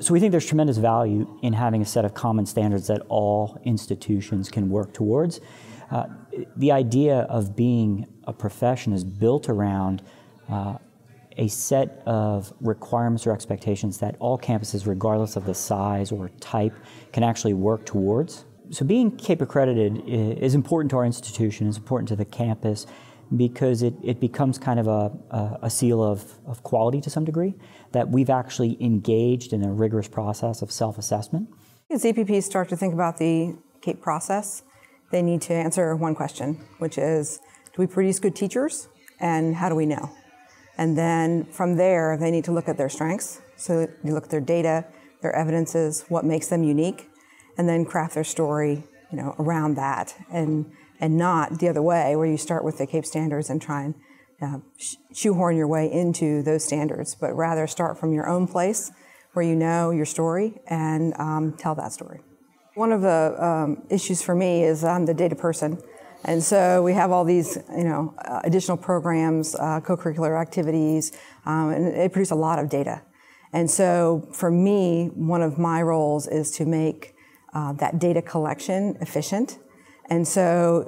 So we think there's tremendous value in having a set of common standards that all institutions can work towards. The idea of being a profession is built around a set of requirements or expectations that all campuses, regardless of the size or type, can actually work towards. So being CAEP accredited is important to our institution, is important to the campus, because it becomes kind of a seal of quality to some degree, that we've actually engaged in a rigorous process of self-assessment. As EPPs start to think about the CAEP process, they need to answer one question, which is, do we produce good teachers, and how do we know? And then from there, they need to look at their strengths. So you look at their data, their evidences, what makes them unique, and then craft their story, around that, and not the other way, where you start with the CAEP standards and try and shoehorn your way into those standards, but rather start from your own place, where you know your story, and tell that story. One of the issues for me is I'm the data person. And so we have all these, additional programs, co-curricular activities, and they produce a lot of data. And so for me, one of my roles is to make that data collection efficient. And so,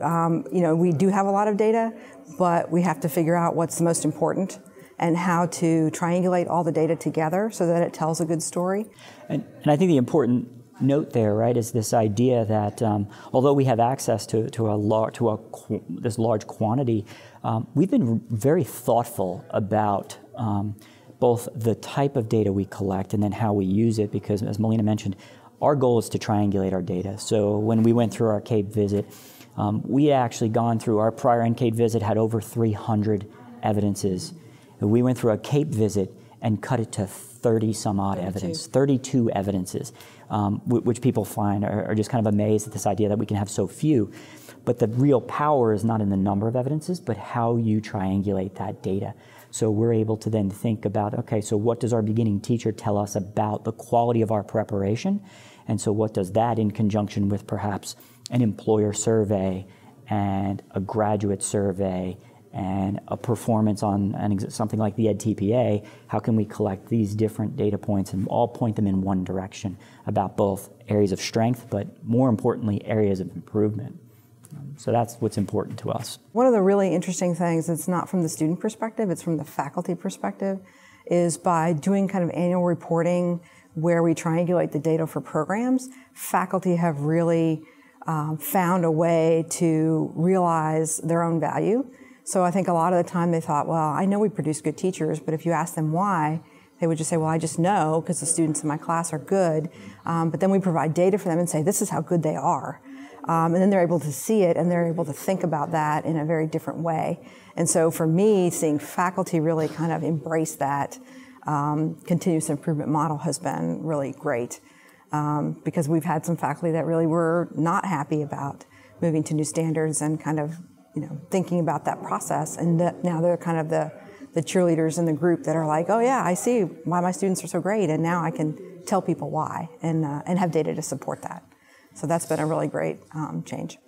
we do have a lot of data, but we have to figure out what's the most important and how to triangulate all the data together so that it tells a good story. And I think the important note there, right, is this idea that although we have access to this large quantity, we've been very thoughtful about both the type of data we collect and then how we use it, because as Malina mentioned, our goal is to triangulate our data. So when we went through our CAEP visit, we had actually gone through our prior NCAEP visit, had over 300 evidences. We went through a CAEP visit and cut it to 30 some odd evidence, 32 evidences, which people find are just kind of amazed at this idea that we can have so few. But the real power is not in the number of evidences, but how you triangulate that data. So we're able to then think about, okay, so what does our beginning teacher tell us about the quality of our preparation? And so what does that, in conjunction with perhaps an employer survey and a graduate survey and a performance on something like the EdTPA, how can we collect these different data points and all point them in one direction about both areas of strength, but more importantly, areas of improvement? So that's what's important to us. One of the really interesting things, it's not from the student perspective, it's from the faculty perspective, is by doing kind of annual reporting where we triangulate the data for programs, faculty have really found a way to realize their own value. So I think a lot of the time they thought, well, I know we produce good teachers, but if you ask them why, they would just say, well, I just know because the students in my class are good. But then we provide data for them and say, this is how good they are. And then they're able to see it and they're able to think about that in a very different way. And so for me, seeing faculty really kind of embrace that continuous improvement model has been really great. Because we've had some faculty that really were not happy about moving to new standards and kind of thinking about that process, and now they're kind of the cheerleaders in the group that are like, oh yeah, I see why my students are so great, and now I can tell people why, and have data to support that. So that's been a really great change.